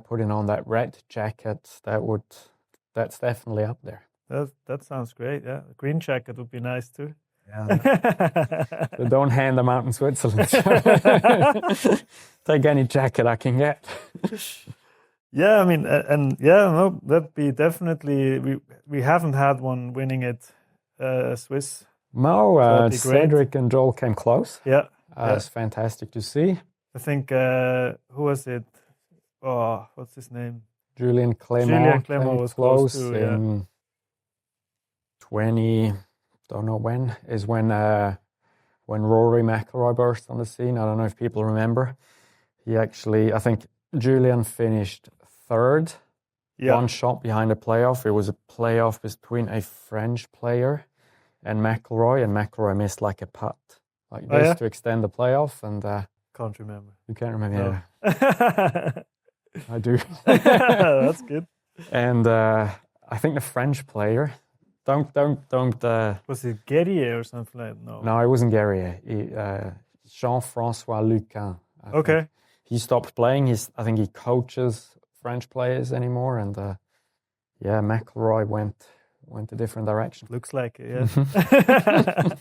putting on that red jacket, that's definitely up there. That sounds great. Yeah, the green jacket would be nice too. Yeah. So don't hand them out in Switzerland. Take any jacket I can get. Yeah, I mean, that'd be definitely. We haven't had one winning it, Swiss. No, so Cedric and Joel came close. Yeah, it's fantastic to see. I think who was it? Oh, what's his name? Julien Clément was close too. don't know when, is when Rory McIlroy burst on the scene. I don't know if people remember. I think Julian finished third, one shot behind the playoff. It was a playoff between a French player and McIlroy missed like a putt like this to extend the playoff. And can't remember. You can't remember? No. Yeah. I do. That's good. And I think the French player, don't. Was it Guerrier or something like that? No, it wasn't Guerrier. Jean-François Lucan. Okay. He stopped playing. I think he coaches French players anymore. And McIlroy went a different direction. Looks like it, yeah.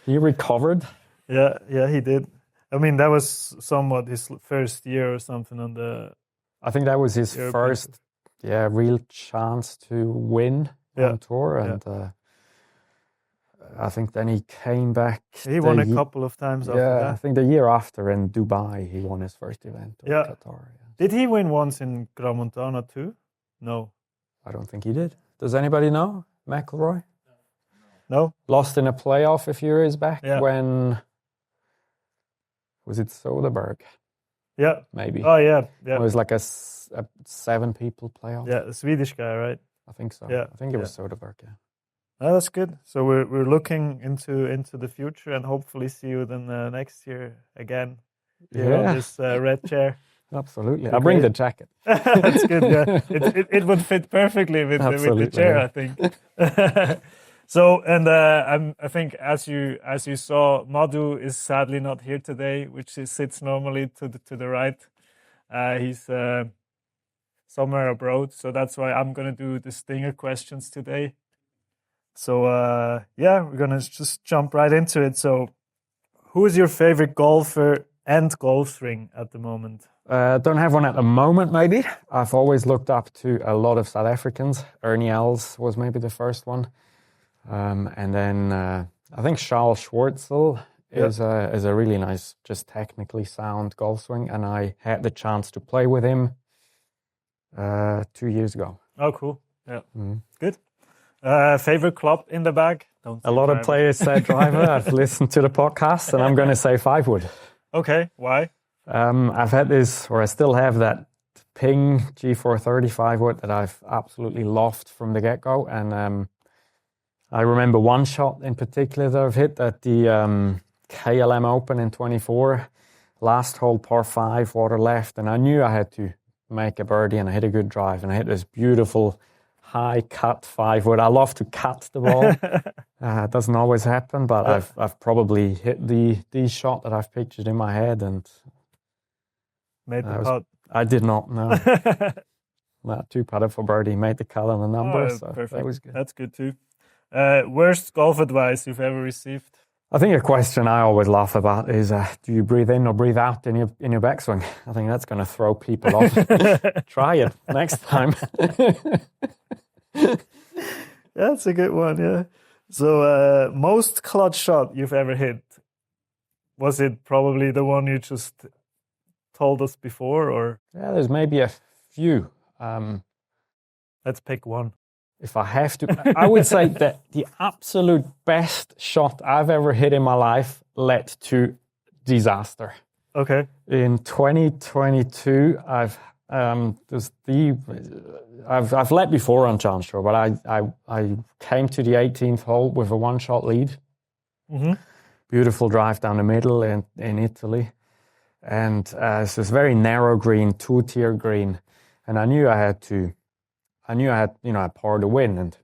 He recovered. Yeah, he did. I mean, that was somewhat his first year or something on the... I think that was his European first real chance to win on tour. And I think then he came back. He won a couple of times after that. I think the year after in Dubai, he won his first event. Qatar. Yeah. Did he win once in Gramontana too? No. I don't think he did. Does anybody know McIlroy? No. Lost in a playoff a few years back when... Was it Soderberg? Yeah. Maybe. Oh, yeah. It was like a 7-people playoff. Yeah, the Swedish guy, right? I think so. Yeah. I think it was Soderberg, yeah. Oh, that's good. So we're looking into the future and hopefully see you then next year again here on this red chair. Absolutely. I'll bring the jacket. That's good, yeah. It would fit perfectly with the chair, I think. So, and I think as you saw, Madhu is sadly not here today, which sits normally to the right. He's somewhere abroad, so that's why I'm gonna do the stinger questions today. So we're gonna just jump right into it. So, who is your favorite golfer and golf swing at the moment? Don't have one at the moment, maybe. I've always looked up to a lot of South Africans. Ernie Els was maybe the first one. And then I think Charles Schwartzel is a really nice, just technically sound golf swing. And I had the chance to play with him 2 years ago. Oh, cool. Yeah. Good. Favorite club in the bag? A lot of players said driver. I've listened to the podcast and I'm going to say 5-wood. Okay. Why? I've had this, or I still have that Ping G430 5-wood that I've absolutely loved from the get-go. And I remember one shot in particular that I've hit at the KLM Open in 24. Last hole, par 5, water left. And I knew I had to make a birdie and I hit a good drive. And I hit this beautiful high cut 5-wood. I love to cut the ball. It doesn't always happen, but I've probably hit the shot that I've pictured in my head. And made the putt. I did not, no. Not 2-putted for birdie. Made the cut on the number. So perfect. That was good. That's good too. Worst golf advice you've ever received? I think a question I always laugh about is, do you breathe in or breathe out in your backswing? I think that's going to throw people off. Try it next time. That's a good one, yeah. So, most clutch shot you've ever hit, was it probably the one you just told us before, or? Yeah, there's maybe a few. Let's pick one. If I have to, I would say that the absolute best shot I've ever hit in my life led to disaster. Okay. In 2022, I've led before on Challenge Tour, but I came to the 18th hole with a 1-shot lead. Mm-hmm. Beautiful drive down the middle in Italy, and it's this very narrow green, 2-tier green, and I knew I had, a par to win, and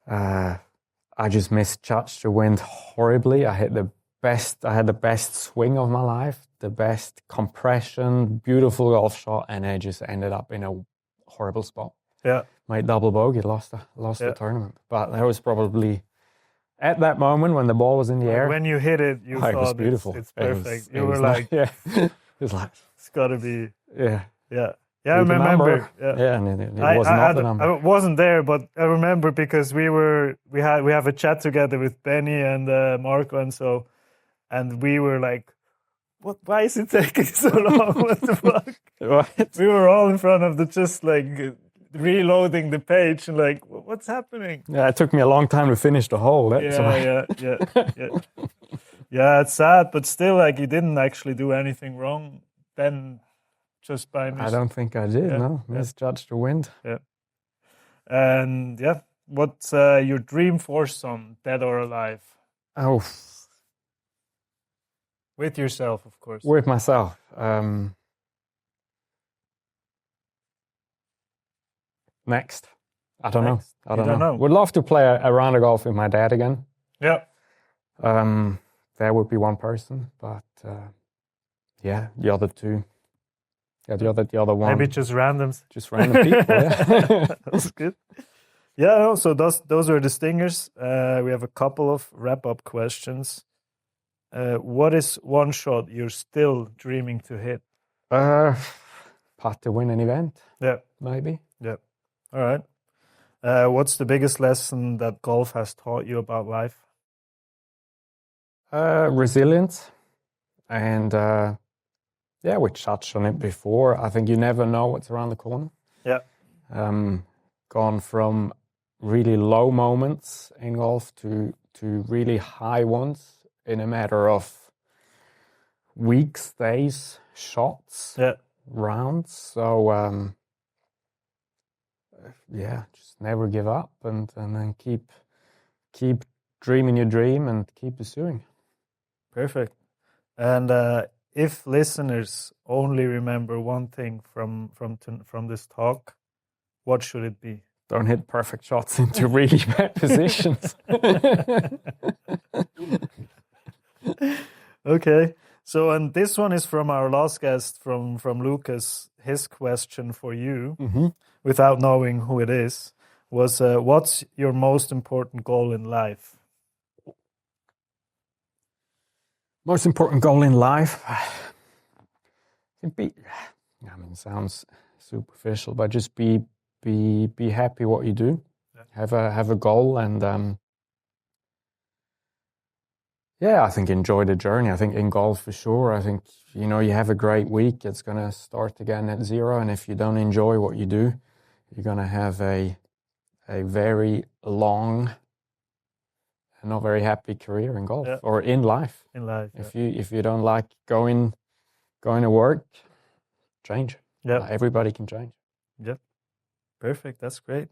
I just misjudged the wind horribly. I had the best swing of my life, the best compression, beautiful golf shot, and I just ended up in a horrible spot. Yeah. Made double bogey, lost the tournament. But that was probably at that moment when the ball was in the air. When you hit it, you thought it was beautiful. It's perfect. It was like, yeah. It was like, it's got to be. Yeah. Yeah. Yeah, I remember. Yeah, and it was not the number. I wasn't there, but I remember because we have a chat together with Benny and Marco, and we were like, "What? Why is it taking so long? What the fuck?" What? We were all in front of the just like reloading the page and like, what's happening? Yeah, it took me a long time to finish the hole. That's why. Yeah. Yeah, it's sad, but still, like, you didn't actually do anything wrong then, just by I don't think I did. Yeah, No, yeah. misjudged the wind. Yeah. And yeah, what's your dream foursome, dead or alive? Oh, With yourself, of course. with myself. Next. I don't know. I don't know. Would love to play a round of golf with my dad again. Yeah. There would be one person, but yeah, the other two. Yeah, the other one. Maybe just randoms. Just random people. Yeah. That's good. Yeah, no, so those were the stingers. We have a couple of wrap-up questions. What is one shot you're still dreaming to hit? Putt to win an event. Yeah. Maybe. Yeah. All right. What's the biggest lesson that golf has taught you about life? Resilience. And yeah, we touched on it before. I think you never know what's around the corner. Yeah. Gone from really low moments in golf to really high ones in a matter of weeks, days, shots, rounds. So yeah, just never give up and then keep dreaming your dream and keep pursuing. Perfect. And if listeners only remember one thing from this talk, what should it be? Don't hit perfect shots into really bad positions. Okay. So, and this one is from our last guest, from Lucas. His question for you, without knowing who it is, was, what's your most important goal in life? Most important goal in life? It sounds superficial, but just be happy what you do. Yeah. Have a goal and yeah, I think enjoy the journey. I think in golf for sure. I think you have a great week. It's gonna start again at zero, and if you don't enjoy what you do, you're gonna have a very long and not very happy career in golf or in life. In life, if you don't like going to work, change. Yeah, everybody can change. Yep. Perfect. That's great.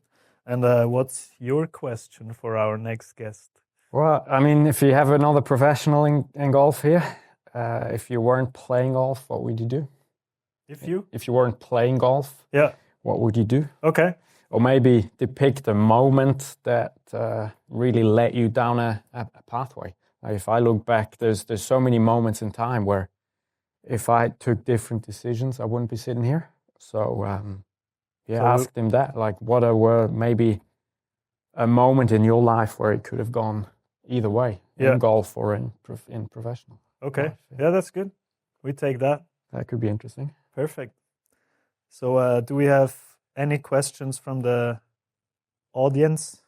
And what's your question for our next guest? Well, I mean, if you have another professional in golf here, if you weren't playing golf, what would you do? If you weren't playing golf, what would you do? Okay. Or maybe depict a moment that really led you down a pathway. If I look back, there's so many moments in time where if I took different decisions, I wouldn't be sitting here. So ask them that. Like, what were maybe a moment in your life where it could have gone either way, in golf or in professional. Okay. Life, yeah, that's good. We take that. That could be interesting. Perfect. So do we have any questions from the audience?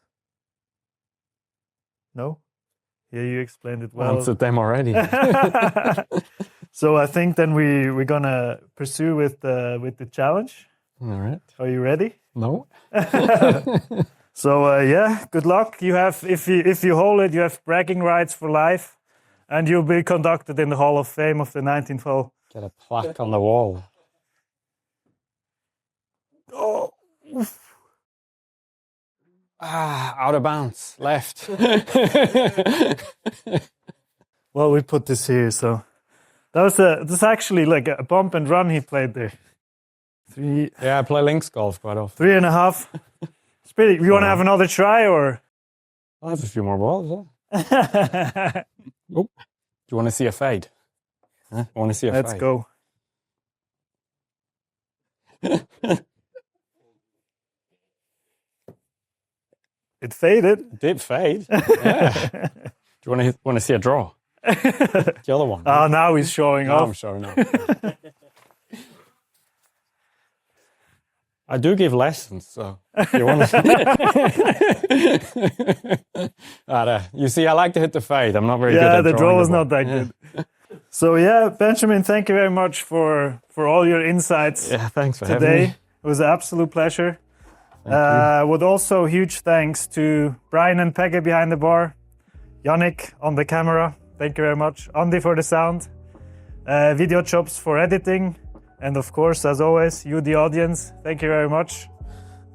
No? Yeah, you explained it well. Answered them already. So I think then we're gonna pursue with the challenge. All right. Are you ready? No. So good luck. You have if you hold it, you have bragging rights for life, and you'll be conducted in the Hall of Fame of the 19th hole. Get a plaque on the wall. Oh. Out of bounds, left. Well, we put this here, so that's actually like a bump and run he played there. Yeah, I play links golf quite often. 3.5. It's pretty. You want to have another try, or? I have a few more balls. Yeah. Oh, do you want to see a fade? Huh? I want to see a fade. Let's go. It faded. It did fade. Yeah. Do you want to see a draw? The other one. Oh, now he's showing off. I'm showing off. I do give lessons, so if you want to. You see, I like to hit the fade. I'm not very good at Yeah, the draw was the not that good. So Benjamin, thank you very much for all your insights. Yeah, thanks for today. having me. It was an absolute pleasure. Would also huge thanks to Brian and Peggy behind the bar, Yannick on the camera, thank you very much, Andy for the sound, Video Chops for editing, and of course, as always, you the audience, thank you very much.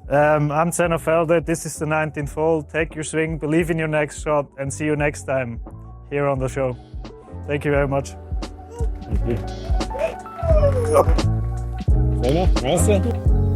I'm Zeno Felder, this is the 19th hole, take your swing, believe in your next shot, and see you next time here on the show. Thank you very much. Thank you. Zeno, nice.